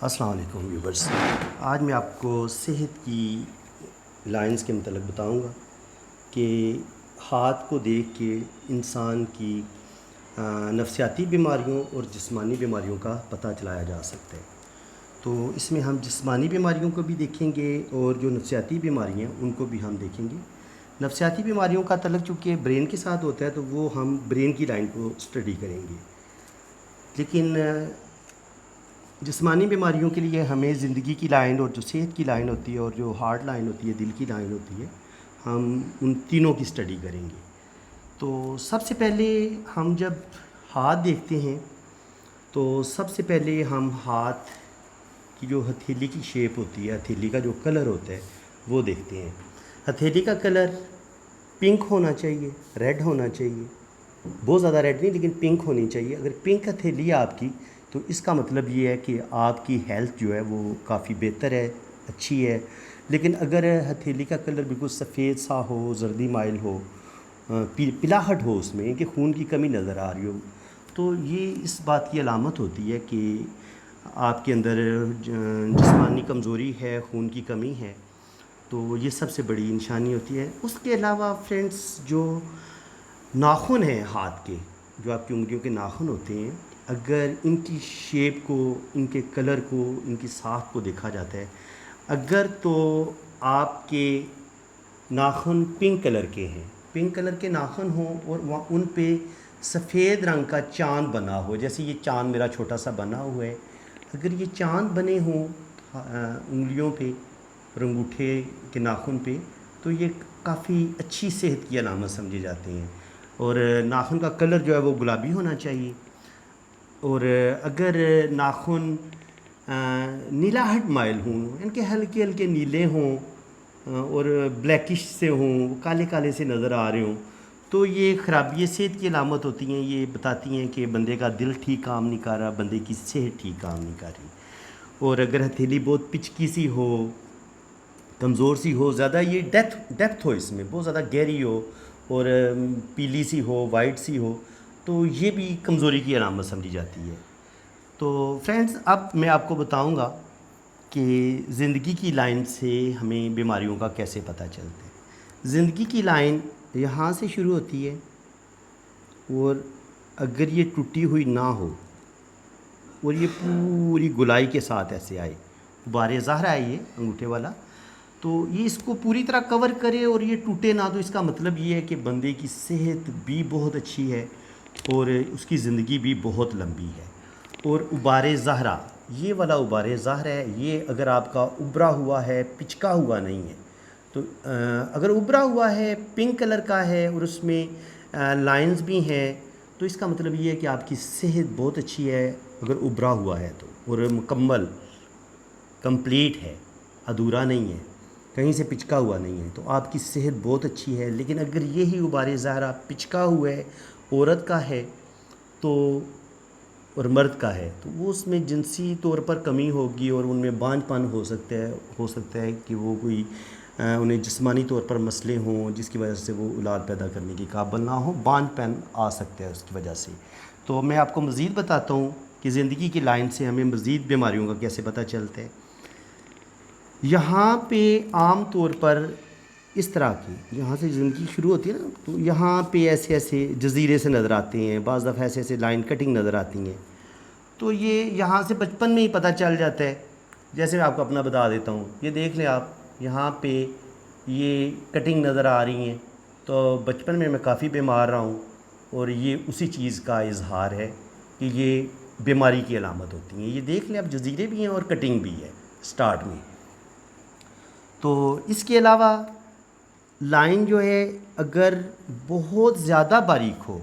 السلام علیکم ویورز، آج میں آپ کو صحت کی لائنز کے متعلق بتاؤں گا کہ ہاتھ کو دیکھ کے انسان کی نفسیاتی بیماریوں اور جسمانی بیماریوں کا پتہ چلایا جا سکتا ہے۔ تو اس میں ہم جسمانی بیماریوں کو بھی دیکھیں گے اور جو نفسیاتی بیماریاں ان کو بھی ہم دیکھیں گے۔ نفسیاتی بیماریوں کا تعلق چونکہ برین کے ساتھ ہوتا ہے تو وہ ہم برین کی لائن کو اسٹڈی کریں گے، لیکن جسمانی بیماریوں کے لیے ہمیں زندگی کی لائن اور جو صحت کی لائن ہوتی ہے اور جو ہارٹ لائن ہوتی ہے، دل کی لائن ہوتی ہے، ہم ان تینوں کی اسٹڈی کریں گے۔ تو سب سے پہلے ہم جب ہاتھ دیکھتے ہیں تو سب سے پہلے ہم ہاتھ کی جو ہتھیلی کی شیپ ہوتی ہے، ہتھیلی کا جو کلر ہوتا ہے وہ دیکھتے ہیں۔ ہتھیلی کا کلر پنک ہونا چاہیے، ریڈ ہونا چاہیے، بہت زیادہ ریڈ نہیں لیکن پنک ہونی چاہیے۔ اگر پنک ہتھیلی ہے آپ کی تو اس کا مطلب یہ ہے کہ آپ کی ہیلتھ جو ہے وہ کافی بہتر ہے، اچھی ہے۔ لیکن اگر ہتھیلی کا کلر بالکل سفید سا ہو، زردی مائل ہو، پلاہٹ ہو، اس میں کہ خون کی کمی نظر آ رہی ہو، تو یہ اس بات کی علامت ہوتی ہے کہ آپ کے اندر جسمانی کمزوری ہے، خون کی کمی ہے۔ تو یہ سب سے بڑی نشانی ہوتی ہے۔ اس کے علاوہ فرینڈز، جو ناخن ہیں ہاتھ کے، جو آپ کی انگلیوں کے ناخن ہوتے ہیں، اگر ان کی شیپ کو، ان کے کلر کو، ان کی ساخت کو دیکھا جاتا ہے، اگر تو آپ کے ناخن پنک کلر کے ہیں، پنک کلر کے ناخن ہوں اور ان پہ سفید رنگ کا چاند بنا ہو، جیسے یہ چاند میرا چھوٹا سا بنا ہوا ہے، اگر یہ چاند بنے ہوں انگلیوں پہ اور انگوٹھے کے ناخن پہ، تو یہ کافی اچھی صحت کی علامت سمجھی جاتی ہیں۔ اور ناخن کا کلر جو ہے وہ گلابی ہونا چاہیے۔ اور اگر ناخن نیلاہٹ مائل ہوں، ان کے ہلکے ہلکے نیلے ہوں اور بلیکش سے ہوں، کالے کالے سے نظر آ رہے ہوں، تو یہ خرابی صحت کی علامت ہوتی ہیں۔ یہ بتاتی ہیں کہ بندے کا دل ٹھیک کام نہیں کر رہا، بندے کی صحت ٹھیک کام نہیں کر رہی۔ اور اگر ہتھیلی بہت پچکی سی ہو، کمزور سی ہو، زیادہ یہ ڈیپتھ ہو، اس میں بہت زیادہ گہری ہو اور پیلی سی ہو، وائٹ سی ہو، تو یہ بھی کمزوری کی علامت سمجھی جاتی ہے۔ تو فرینڈز، اب میں آپ کو بتاؤں گا کہ زندگی کی لائن سے ہمیں بیماریوں کا کیسے پتہ چلتا ہے۔ زندگی کی لائن یہاں سے شروع ہوتی ہے، اور اگر یہ ٹوٹی ہوئی نہ ہو اور یہ پوری گلائی کے ساتھ ایسے آئے، بار ظاہر ہے یہ انگوٹھے والا، تو یہ اس کو پوری طرح کور کرے اور یہ ٹوٹے نہ، تو اس کا مطلب یہ ہے کہ بندے کی صحت بھی بہت اچھی ہے اور اس کی زندگی بھی بہت لمبی ہے۔ اور ابار ظاہرہ، یہ والا ابار ظاہر ہے، یہ اگر آپ کا ابھرا ہوا ہے، پچکا ہوا نہیں ہے، تو اگر ابھرا ہوا ہے، پنک کلر کا ہے اور اس میں لائنز بھی ہیں، تو اس کا مطلب یہ ہے کہ آپ کی صحت بہت اچھی ہے اگر ابھرا ہوا ہے تو، اور مکمل کمپلیٹ ہے، ادھورا نہیں ہے، کہیں سے پچکا ہوا نہیں ہے، تو آپ کی صحت بہت اچھی ہے۔ لیکن اگر یہی ابار ظاہرہ پچکا ہوا ہے، عورت کا ہے تو اور مرد کا ہے، تو وہ اس میں جنسی طور پر کمی ہوگی اور ان میں بانجھ پن ہو سکتا ہے کہ وہ کوئی انہیں جسمانی طور پر مسئلے ہوں جس کی وجہ سے وہ اولاد پیدا کرنے کی قابل نہ ہو، بانجھ پن آ سکتا ہے اس کی وجہ سے۔ تو میں آپ کو مزید بتاتا ہوں کہ زندگی کی لائن سے ہمیں مزید بیماریوں کا کیسے پتہ چلتا ہے۔ یہاں پہ عام طور پر اس طرح کی، یہاں سے زندگی شروع ہوتی ہے نا، تو یہاں پہ ایسے ایسے جزیرے سے نظر آتے ہیں، بعض دفعہ ایسے ایسے لائن کٹنگ نظر آتی ہیں، تو یہ یہاں سے بچپن میں ہی پتہ چل جاتا ہے۔ جیسے میں آپ کو اپنا بتا دیتا ہوں، یہ دیکھ لیں آپ، یہاں پہ یہ کٹنگ نظر آ رہی ہیں، تو بچپن میں کافی بیمار رہا ہوں، اور یہ اسی چیز کا اظہار ہے کہ یہ بیماری کی علامت ہوتی ہیں۔ یہ دیکھ لیں اب، جزیرے بھی ہیں اور کٹنگ بھی ہے سٹارٹ میں۔ تو اس کے علاوہ لائن جو ہے اگر بہت زیادہ باریک ہو،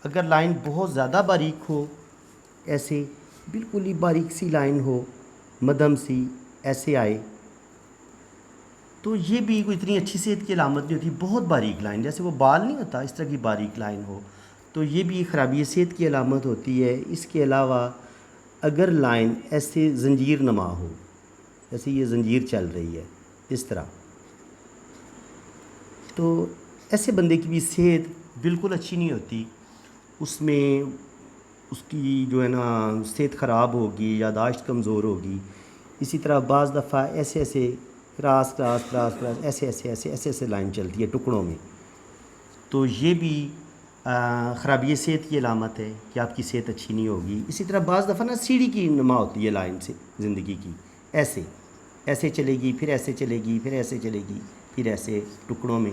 اگر لائن بہت زیادہ باریک ہو، ایسے بالکل ہی باریک سی لائن ہو، مدھم سی ایسے آئے، تو یہ بھی کوئی اتنی اچھی صحت کی علامت نہیں ہوتی۔ بہت باریک لائن، جیسے وہ بال نہیں ہوتا اس طرح کی باریک لائن ہو، تو یہ بھی خرابی صحت کی علامت ہوتی ہے۔ اس کے علاوہ اگر لائن ایسے زنجیر نما ہو، جیسے یہ زنجیر چل رہی ہے اس طرح، تو ایسے بندے کی بھی صحت بالکل اچھی نہیں ہوتی۔ اس میں اس کی جو ہے نا صحت خراب ہوگی، یادداشت کمزور ہوگی. اسی طرح بعض دفعہ ایسے ایسے کراس ایسے لائن چلتی ہے ٹکڑوں میں، تو یہ بھی خرابی صحت کی علامت ہے کہ آپ کی صحت اچھی نہیں ہوگی. اسی طرح بعض دفعہ نا سیڑھی کی نما ہوتی ہے لائن سے زندگی کی، ایسے چلے گی، پھر ایسے چلے گی، پھر ایسے چلے گی، پھر ایسے ٹکڑوں میں.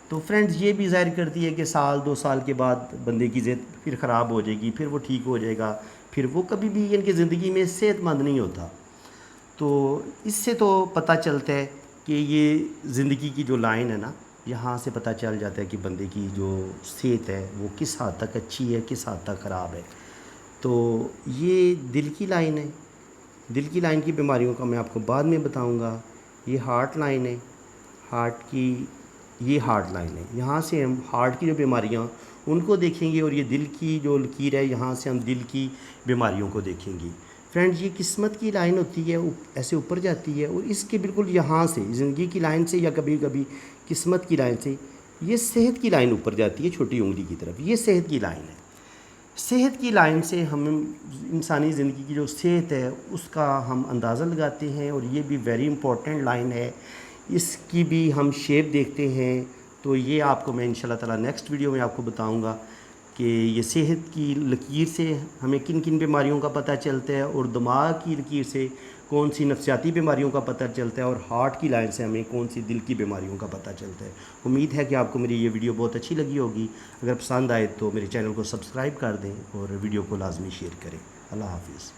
تو فرینڈز یہ بھی ظاہر کرتی ہے کہ سال 2 سال کے بعد بندے کی صحت پھر خراب ہو جائے گی، پھر وہ ٹھیک ہو جائے گا، پھر وہ کبھی بھی ان کی زندگی میں صحت مند نہیں ہوتا. تو اس سے تو پتہ چلتا ہے کہ یہ زندگی کی جو لائن ہے نا، یہاں سے پتہ چل جاتا ہے کہ بندے کی جو صحت ہے وہ کس حد تک اچھی ہے، کس حد تک خراب ہے. تو یہ دل کی لائن ہے. دل کی لائن کی بیماریوں کا میں آپ کو بعد میں بتاؤں گا. یہ ہارٹ لائن ہے، یہ ہارٹ لائن ہے. یہاں سے ہم ہارٹ کی جو بیماریاں ان کو دیکھیں گے، اور یہ دل کی جو لکیر ہے یہاں سے ہم دل کی بیماریوں کو دیکھیں گے. فرینڈز یہ قسمت کی لائن ہوتی ہے، ایسے اوپر جاتی ہے، اور اس کے بالکل یہاں سے زندگی کی لائن سے یا کبھی کبھی قسمت کی لائن سے یہ صحت کی لائن اوپر جاتی ہے چھوٹی انگلی کی طرف. یہ صحت کی لائن ہے. صحت کی لائن سے ہم انسانی زندگی کی جو صحت ہے اس کا ہم اندازہ لگاتے ہیں، اور یہ بھی ویری امپورٹنٹ لائن ہے. اس کی بھی ہم شیپ دیکھتے ہیں. تو یہ آپ کو میں انشاءاللہ تعالی نیکسٹ ویڈیو میں آپ کو بتاؤں گا کہ یہ صحت کی لکیر سے ہمیں کن کن بیماریوں کا پتہ چلتا ہے، اور دماغ کی لکیر سے کون سی نفسیاتی بیماریوں کا پتہ چلتا ہے، اور ہارٹ کی لائن سے ہمیں کون سی دل کی بیماریوں کا پتہ چلتا ہے. امید ہے کہ آپ کو میری یہ ویڈیو بہت اچھی لگی ہوگی. اگر پسند آئے تو میرے چینل کو سبسکرائب کر دیں اور ویڈیو کو لازمی شیئر کریں. اللہ حافظ.